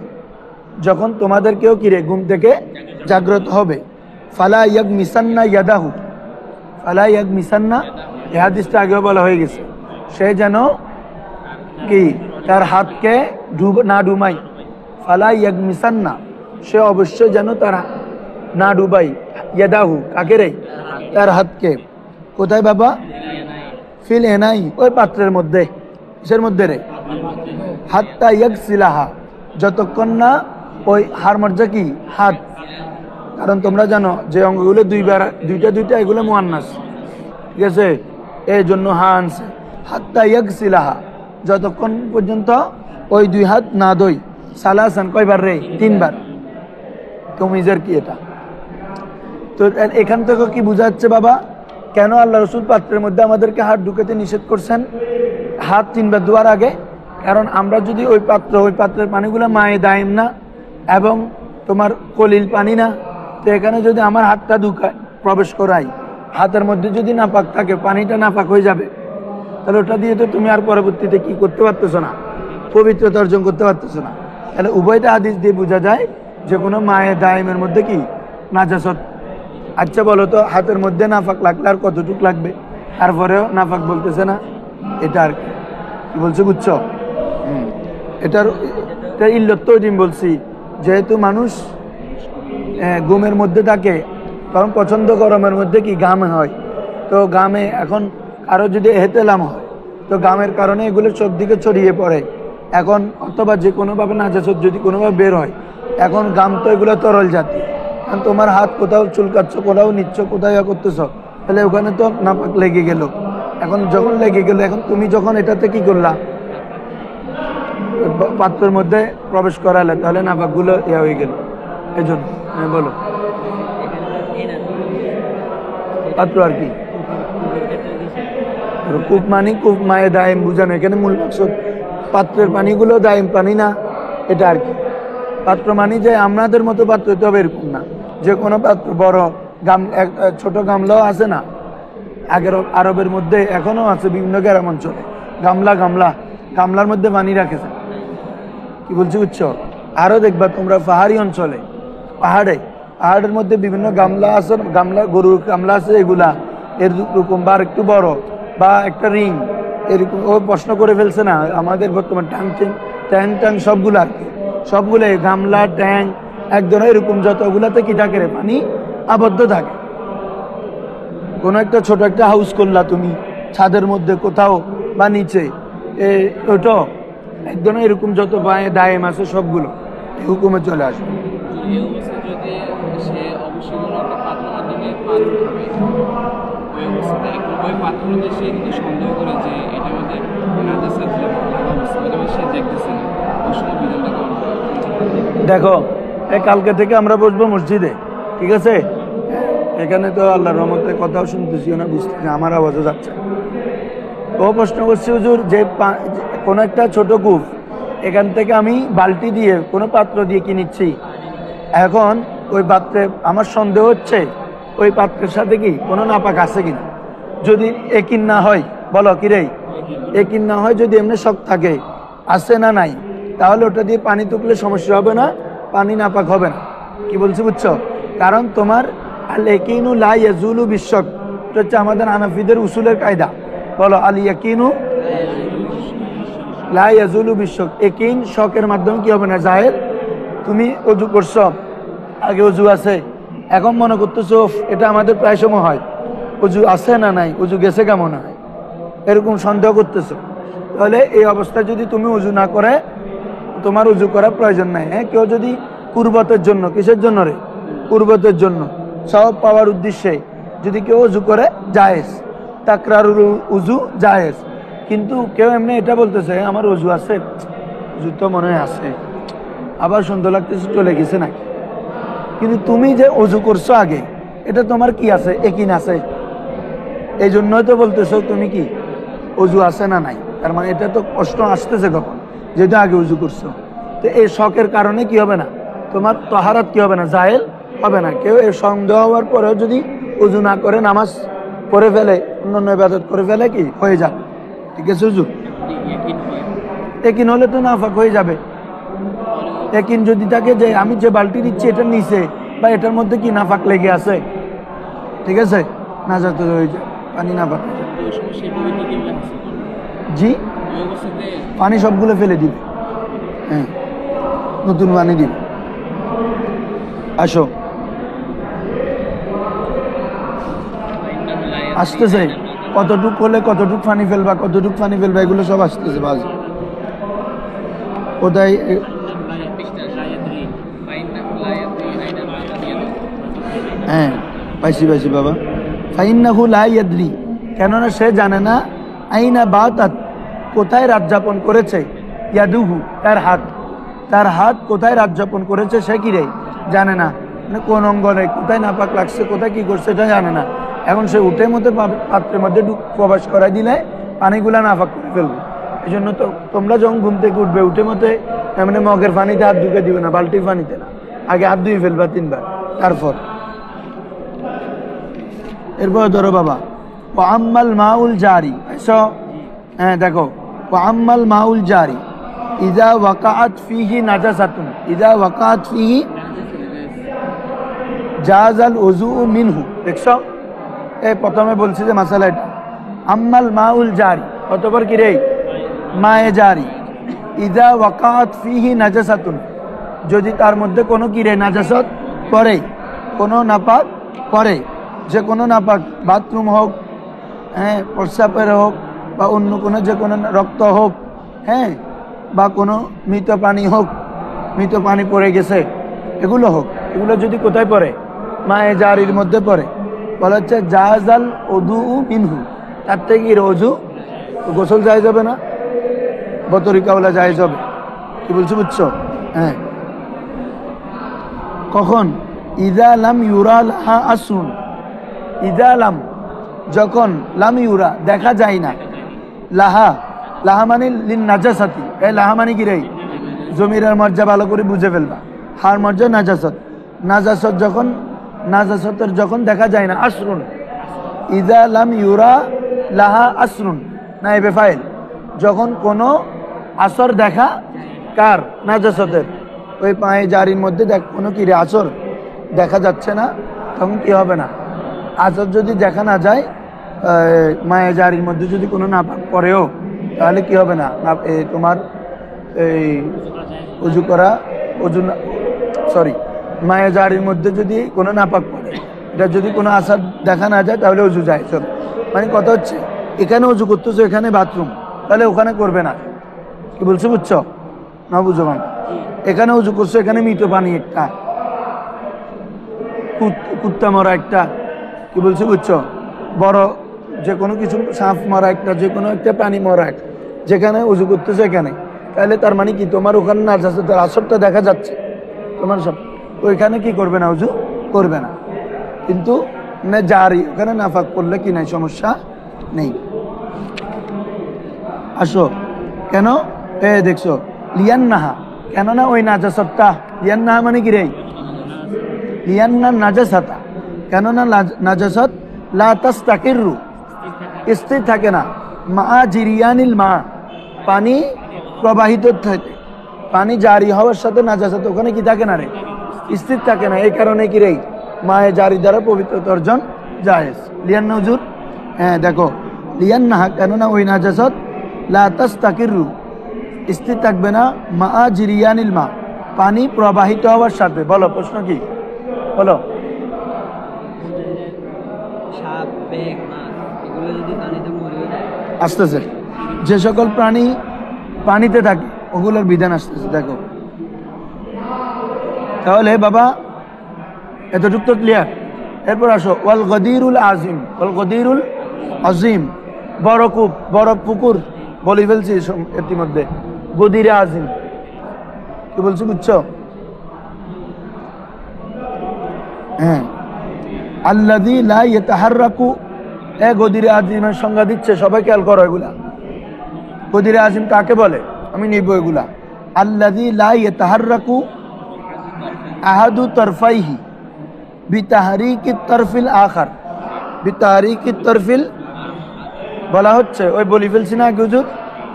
যখন তোমাদের কেউ কিরে ঘুম থেকে জাগ্রত হবে, ফালা ইয়াগমিসান্না ইয়াদাহু, ফালা ইয়াগমিসান্না, এই হাদিসটা আগেও বলা হয়ে গেছে, সে যেন কি তার হাতকে না ডুবাই। ফালা ইয়াগমিসান্না, সে অবশ্যই যেন তার না ডুবাই, ইয়াদাহু কাকে রে? তার হাতকে। কোথায় বাবা? ফিল এনাই, ওই পাত্রের মধ্যে। কিসের মধ্যে রে? হাত্তা ইয়াগসিলাহা, যতক্ষণ না ওই হার মর্যা কি হাত, কারণ তোমরা জানো যে অঙ্গগুলো দুইটা এগুলো মুয়ান্নাস, ঠিক আছে, এই জন্য হা আনছে। হাত্তা ইয়াগসিলাহা, যতক্ষণ পর্যন্ত ওই দুই হাত না দই। সালাসান, কয়বার রে? 3 বার। তমিজের কি এটা? তো এখান থেকে কি বোঝা যাচ্ছে বাবা, কেন আল্লাহ রসুল পাত্রের মধ্যে আমাদেরকে হাত ঢুকাতে নিষেধ করছেন হাত 3 বার ধোয়ার আগে? কারণ আমরা যদি ওই পাত্রের পানিগুলো মায়ে দাইম না এবং তোমার কলিল পানি না, তো এখানে যদি আমার হাতটা প্রবেশ করাই, হাতের মধ্যে যদি নাপাক থাকে, পানিটা নাপাক হয়ে যাবে, তাহলে ওটা দিয়ে তো তুমি আর পরবর্তীতে কি করতে পারতেছো না, পবিত্রতা অর্জন করতে পারতেছো না। তাহলে উভয়টা হাদিস দিয়ে বোঝা যায় যে কোনো মায়ে দাইমের মধ্যে কি নাজাসত। আচ্ছা বলো তো, হাতের মধ্যে নাফাক লাগলে আর কতটুক লাগবে? তারপরেও নাফাক বলতেছে না, এটা আর কি বলছে বুঝছো? এটা ইল্লত তো দিন বলছি, যেহেতু মানুষ ঘুমের মধ্যে থাকে, তখন পছন্দ গরমের মধ্যে কি ঘাম হয়, তো ঘামে এখন আরো যদি এহতেলাম হয়, তো ঘামের কারণে এগুলো সব দিকে ছড়িয়ে পড়ে। এখন অথবা যে কোনোভাবে নাজাসত যদি কোনোভাবে বের হয়, এখন ঘাম তো এগুলো তরল জাতি, কারণ তোমার হাত কোথাও চুলকাচ্ছ, কোথাও নিচ্ছ, কোথাও করতেছ, তাহলে ওখানে তো নাপাক লেগে গেল। এখন যখন লেগে গেল, এখন তুমি যখন এটাতে কি করলা, পাত্রের মধ্যে প্রবেশ করালে, তাহলে নাপাকগুলো হয়ে গেল। এই জন্য বলো পাত্র আর কি, কূপ মানে কূপ মায়ে দায়েম বুঝানো, এখানে মূল মাকসুদ পাত্রের পানিগুলো দায়েম পানি না, এটা আর কি। পাত্র মানে যে আমাদের মতো পাত্র হতে হবে এরকম না, যে কোনো পাত্র বড় ছোট গামলাও আছে না, আগের আরবের মধ্যে এখনো আছে বিভিন্ন গ্রাম অঞ্চলে, গামলার মধ্যে পানি রাখেছে। কি বলছি বুঝছো? আরো দেখবা তোমরা পাহাড়ি অঞ্চলে, পাহাড়ের মধ্যে বিভিন্ন গামলা আছে, গরুর গামলা আছে, এগুলা এরকম বা একটু বড় বা একটা রিং এরকম। ও প্রশ্ন করে ফেলছে না আমাদের বর্তমান ট্যাং সবগুলো আর কি, সবগুলো গামলা ট্যাং একজন এরকম যতগুলাতে কি থাকে রে, পানি আবদ্ধ থাকে। কোনো একটা ছোট একটা হাউস করলা তুমি ছাদের মধ্যে কোথাও বা নিচে, ওটা একদম এরকম যত দায়েম আছে সবগুলো হুকুমে চলে আসবে। এই অবস্থায় যদি সে অবশ্যই কোনো একটা পাত্রের মাধ্যমে পানি খাবে, ওই অবস্থাতে ওই পাত্রতে সে কিন্তু সন্দেহ করে যে এটা আমাদের নাজাসাত লাগা অবস্থা, এটা সে দেখতেছে না, ওই সময় বিধানটা কেমন? দেখো, কালকে থেকে আমরা বসবো মসজিদে, ঠিক আছে? এখানে তো আল্লাহর রহমতে কথাও শুনতেছি না, বুঝতেছি, আমার আওয়াজও যাচ্ছে। ও প্রশ্ন করছি হুজুর, যে কোনো একটা ছোট কূপ, এখান থেকে আমি বালতি দিয়ে কোনো পাত্র দিয়ে কি নিচ্ছি, এখন ওই পাত্রে আমার সন্দেহ হচ্ছে ওই পাত্রের সাথে কি কোনো নাপাক আছে কিনা। যদি একিন না হয়, বলো কি রে, একিন না হয়, যদি এমনি শক থাকে আছে না নাই, তাহলে ওটা দিয়ে পানি তুকলে সমস্যা হবে না, পানি নাপাক হবে না। কি বলছি বুঝছো? কারণ তোমার আল ইয়াকিনু লা ইয়াজুলু বিশ্বক, এটা হচ্ছে আমাদের হানাফিদের উসুলের কায়দা। বলো আল ইয়াকিনু লা ইয়াজুলু বিশ্বক, ইয়াকিন শকের মাধ্যমে কি হবে না, জাহের। তুমি ওযু করছো, আগে ওযু আছে, এখন মনে করতেছো এটা আমাদের প্রায় সময় হয়, ওযু আছে না নাই, ওযু গেছে কেমন হয়, এরকম সন্দেহ করতেছো। তাহলে এই অবস্থায় যদি তুমি ওযু না করে, তোমার ওযু করার প্রয়োজন নাই। হ্যাঁ, কেউ যদি কুরবতের জন্য, কিসের জন্য রে, কুরবতের জন্য, সওয়াব পাওয়ার উদ্দেশ্যে যদি কেউ ওযু করে, জায়েজ, তাকরারুল উযু জায়েজ। কিন্তু কেউ এমনি এটা বলতেছে আমার ওযু আছে, ওযু তো মনে হয় আছে, আবার সুন্দর লাগতেছে, চলে গেছে নাকি। কিন্তু তুমি যে ওযু করছো আগে, এটা তোমার কি আছে, ইয়াকিন আছে, এই জন্যই তো বলতেছো তুমি কি ওযু আছে না নাই। তার মানে এটা তো কষ্ট আসতেছে কখন, যেটা আগে ওযু করছো। তো এই শখের কারণে কি হবে না, তোমার তাহারাত কি হবে না, জায়েল হবে না। কেউ এই সন্দেহ হওয়ার পরেও যদি ওযু না করে নামাজ পড়ে ফেলে, অন্যান্য ইবাদত করে ফেলে, কি হয়ে যাবে, ঠিক আছে। ওযু ইয়াকিন হলে তো নাফাক হয়ে যাবে। ইয়াকিন যদি থাকে যে আমি যে বালতি দিচ্ছি এটার নিচে বা এটার মধ্যে কি নাফাক লেগে আছে, ঠিক আছে, নাজাত হয়ে যায়, পানি নাফাক। জি, পানি সবগুলো ফেলে দিবে, হ্যাঁ, নতুন পানি দিবে। আসো, আসতেছে, কতটুক হলে কতটুক পানি ফেলবা, কতটুক পানি ফেলবা, এগুলো সব আসতেছে। বাজ কোথায়, হ্যাঁ পাইছি পাইছি বাবা। ফাইন্নাহু লা ইয়াদরি, কেননা সে জানে না, আইনা বাতাত, কোথায় রাত যাপন করেছে, ইয়াদুহু, তার হাত, তার হাত কোথায় রাত যাপন করেছে সে কি রে জানে না। মানে কোন অঙ্গনে কোথায় নাপাক লাগছে, কোথায় কি করছে এটা জানে না। এখন সে উঠে মধ্যে পাত্রের মধ্যে প্রবেশ করাই দিলে পানিগুলা নাপাক করে ফেলবে। এই জন্য তো তোমরা যখন ঘুম থেকে উঠবে, উঠে মধ্যে মানে মগের পানিতে হাত ঢুকে দিবে না, বালতির পানিতে না, আগে হাত ধুয়ে ফেলবা 3 বার, তারপর। এরপর ধরো বাবা, ও আম্মাল মাউল জারি, হ্যাঁ দেখো, ও আম্মাল মাউল জারি ইদা ওয়াকাআত ফিহি নাজাসাতুন, ইদা ওয়াকাআত ফিহি জাযাল উযু মিনহু। দেখছো, এই প্রথমে বলছি যে মাসালা এটা, আম্মাল মাউল জারি, অতঃপর কি রে, মায়ে জারি, ইদা ওয়াকাআত ফিহি নাজাসাতুন, যদি তার মধ্যে কোনো কি রে নাজাসত পড়ে, কোনো নাপাক পড়ে, যে কোনো নাপাক, বাথরুম হোক, হ্যাঁ, প্রস্রাবের হোক, বা অন্য কোনো যে কোনো রক্ত হোক, হ্যাঁ, বা কোনো মৃত পানি হোক, মৃত পানি পড়ে গেছে, এগুলো হোক, এগুলো যদি কোথায় পড়ে, মায়ে জারির মধ্যে পড়ে, বলা হচ্ছে জাযাল উযু মিনহু, তার থেকে কি ওযু, গোসল জায়েজ হবে না, বতরিকাওয়ালা জায়েজ হবে। কি বলছো বুঝছো? হ্যাঁ, কখন, ইদা লাম ইউরা লাহা আসুন, ইদা লাম, যখন, লাম ইউরা, দেখা যায় না, লাহা, লাহা মানে লিন নাজাসাতি, এই লাহা মানে কি রে, জমিরের মর্যা ভালো করে বুঝে ফেলবা, হার মর্যা নাজাসত, নাজাসত যখন, নাজাসতের যখন দেখা যায় না, আসরুন, ইদা লাম ইউরা লাহা আসরুন, না এ বেফাইল, যখন কোনো আসর দেখা, কার, নাজাসতের, ওই পায়ে জারির মধ্যে কোনো কি রে আসর দেখা যাচ্ছে না, তখন কি হবে না, আসর যদি দেখা না যায়, মায়ে জারির মধ্যে যদি কোনো নাপাক পড়েও, তাহলে কি হবে না, তোমার এই ওযু করা, ওযু সরি, মায়ে জারির মধ্যে যদি কোনো নাপাক পড়ে, এটা যদি কোনো আসার দেখা না যায়, তাহলে ওযু যায়। চল, মানে কথা হচ্ছে, এখানে ওযু করতেছো, এখানে বাথরুম, তাহলে ওখানে করবে না। কি বলছো বুঝছো না, বুঝো মানে, এখানে ওযু করছো, এখানে মৃত পানি একটা, কুত্তা মরা একটা, কি বলছো বুঝছো, বড় যে কোনো কিছু, সাপ মরা একটা, যে কোনো একটা প্রাণী মরা একটা, যেখানে ওযু করতেছে এখানে, তাহলে তার মানে কি, তোমার ওখানে নাজাসতের আসরটা দেখা যাচ্ছে, তোমার সব ওইখানে কি করবে না, ওযু করবে না। কিন্তু না জারি, ওখানে নাফাক করলে কি নাই, সমস্যা নেই। আসো, কেন, দেখছো, লিয়ান্নাহা, কেননা ওই নাজাসতটা, লিয়ান্নাহা মানে কি রে, লিয়ান্না নাজাসাতা, কেননা নাজাসত লা তাস্তাকিরু, স্থির থাকে না, মা জিরিয়ানিল মা, পানি প্রবাহিত থাকে, পানি জারি হওয়ার সাথে নাজাসাত ওখানে কি থাকে না রে, স্থির থাকে না। এই কারণে কি রে মায়ে জারি দ্বারা পবিত্রতা অর্জন জায়েজ। লিয়ান্না হুজুর, হ্যাঁ দেখো লিয়ান্না, কেননা ওই নাজাসাত লা তাস্তাকিরু, স্থির থাকবে না, মা জিরিয়ানিল মা, পানি প্রবাহিত হওয়ার সাথে। বলো প্রশ্ন কি, বলো। সাপ, ব্যাগ, মাছ এগুলো যদি পানিতে মরে যায়, আসতেছে যে সকল প্রাণী পানিতে থাকে ওগুলোর বিধান আসতেছে। দেখো তাহলে বাবা এতটুক তো ক্লিয়ার। এরপর আসো ওয়াল গদিরুল আজিম, ওয়াল গদিরুল আজিম, বড় কূপ, বড় পুকুর বলে ফেলছি ইতিমধ্যে। গদিরে আজিম কি বলছি বুঝছো? হ্যাঁ, আল্লাযী লা ইয়াতাহাররাকু, এ গদিরে আজিমের সংজ্ঞা দিচ্ছে, সবাই খেয়াল করো এগুলা। গদিরে আজিম কাকে বলে আমি নিব এগুলা। আল্লাযী লা ইয়াতাহাররাকু আহাদু তরফাইহি বিতাহরিকি তরফিল আখার, বিতাহরিকি তরফিল বলা হচ্ছে, ওই বলি ফেলছি না হুজুর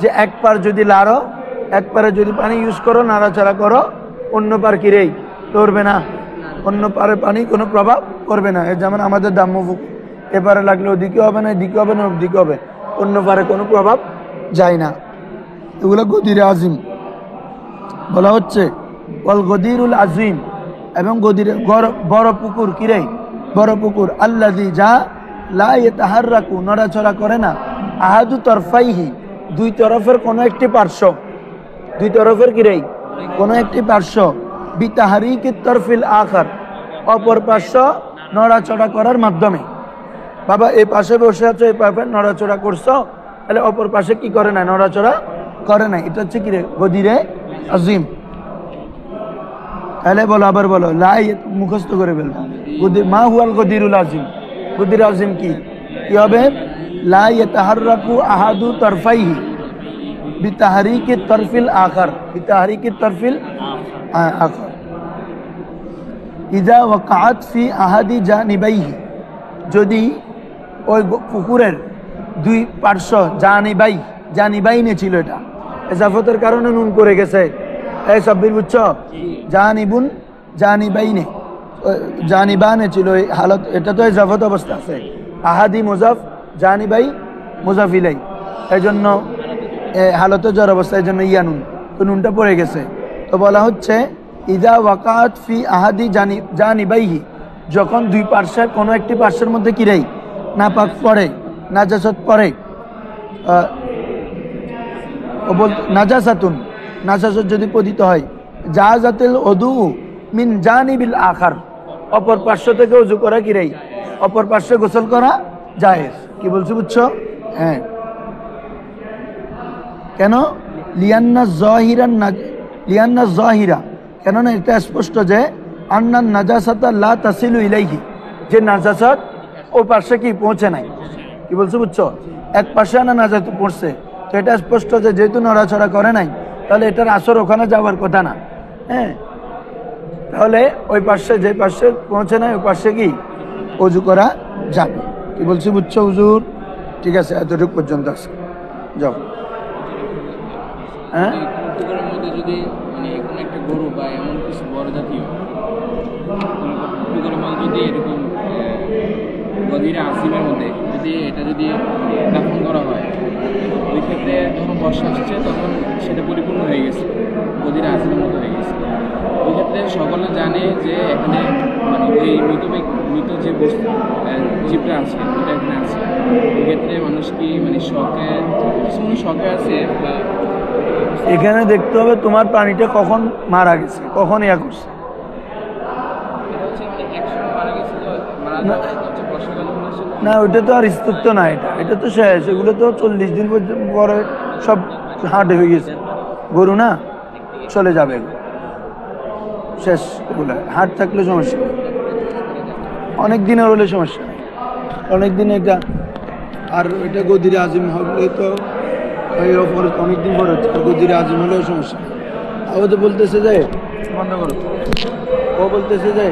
যে এক পার যদি লাড়ো, এক পারে যদি পানি ইউজ করো, নাড়াচাড়া করো, অন্য পার কি রেই ধরবে না, অন্য পারে পানি কোনো প্রভাব করবে না। এর যেমন আমাদের দাম্মফুক, এপারে লাগলে ওদিকে হবে না, এদিকে হবে না, ওদিকে হবে, অন্য পারে কোনো প্রভাব যায় না। এগুলো গদিরে আজিম বলা হচ্ছে। ওয়াল গদিরুল আজিম, এবং গদিরে বড় পুকুর কিরে, বড় পুকুর, আল্লাযী যা লা ইয়াতাহাররাকু, নড়াচড়া করে না, আহাদু তরফাইহি, দুই তরফের কোনো একটি পার্শ্ব, দুই তরফের কিরে কোনো একটি পার্শ্ব, বিতাহরিকি তরফিল আখার, অপর পার্শ্ব নড়াচড়া করার মাধ্যমে। বাবা এই পাশে বসে আছো, এই পাশে নড়াচড়া করছো, তাহলে অপর পাশে কি করে না, নড়াচড়া করে না। এটা হচ্ছে কিরে গদিরে আজিম। তাহলে বলো, আবার বলো, লাই মুখস্থ করে ফেলবো। মা হুয়াল গদিরুল আজিম, গদির আজিম কি কি হবে? লা ইয়াতাহাররাকু আহাদু তরফাইহি বিতাহরিকি তরফিল আখার, বিতাহরিকি তরফিল আখার। ইযা ওয়াকাআত ফি আহাদি জানিবাইহি, যদি ওই পুকুরের দুই পার্শ্ব জানিবাই, জানিবাইনে ছিল, এটা এজাফতের কারণে নুন করে গেছে, এই সাব্বির বুঝছো? জানিবুন জানিবাইনে, জানিবানে ছিল এই হালত, এটা তো এজাফত অবস্থা আছে। আহাদি মুজাফ, জানিবাই মুজাফ ইলাই, এই জন্য হালতে জ্বর অবস্থা, এই জন্য ইয়ানুন, তো নুনটা পড়ে গেছে। তো বলা হচ্ছে ইদা ওয়াকাত ফি আহাদি জানিবাইহি, যখন দুই পার্শ্বের কোনো একটি পার্শ্বের মধ্যে কিরাই নাপাক পড়ে, নাজাসাত পড়ে, নাজাসাতুন, নাজাসাত যদি পতিত হয়, জাহাজাতিল ওদু মিন জানিবিল আখার, অপর পার্শ্ব থেকে ওযু করা কিরাই, অপর পার্শ্বে গোসল করা জায়েজ। কি বলছি বুঝছো? হ্যাঁ, কেন? লিয়ান্না জাহিরা, কেননা এটা স্পষ্ট যে আন্নান নাজাসাতা লা তাসিলু ইলাইহি, যে নাজাসাত ও পাশে কি পৌঁছে নাই। কি বলছো বুঝছো? এক পাশে না নাজাসাত পড়ছে, তো এটা স্পষ্ট যে যেহেতু নড়াচড়া করে নাই, তাহলে এটার আসর ওখানে যাওয়ার কথা না। হ্যাঁ, তাহলে ওই পাশে, যে পাশে পৌঁছে নাই, ওই পাশে কি ওযু করা যাবে। কি বলছি বুঝছো হুজুর? ঠিক আছে, এতটুকু পর্যন্ত আছে, যাও। হ্যাঁ, পুকুরের মধ্যে যদি মানে কোনো একটা গরু বা এমন কিছু বড় জাতীয় পুকুরের মধ্যে যদি এরকম গদিরে আসিমের মধ্যে যদি এটা যদি দাফন করা হয়, ওই ক্ষেত্রে যখন বর্ষা আসছে তখন সেটা পরিপূর্ণ হয়ে গেছে, গদিরে আসিমের মতো হয়ে গেছে। ওই ক্ষেত্রে সকলে জানে যে এখানে মানে ওই মৃত যে বস্তু জীবটা আছে ওটা এখানে আছে। ওই ক্ষেত্রে মানুষ কি মানে শখে আছে বা এখানে দেখতে হবে তোমার প্রাণীটা কখন মারা গেছে, কখন ইয়া করছে। না, ওইটা তো আর স্তূত্ব না, এটা তো শেষ। এগুলো তো 40 দিন পরে সব হাট হয়ে গেছে, গরু না চলে যাবে, শেষ। এগুলো হাট থাকলে সমস্যা, অনেক দিনের হলে সমস্যা, অনেক দিন এটা। আর এটা গদিরে আজিম হলে তো অনেকদিন পরে হচ্ছে, গদিরে আজিম হলেও সমস্যা। ও তো বলতেছে যে বন্ধ করো, ও বলতেছে যে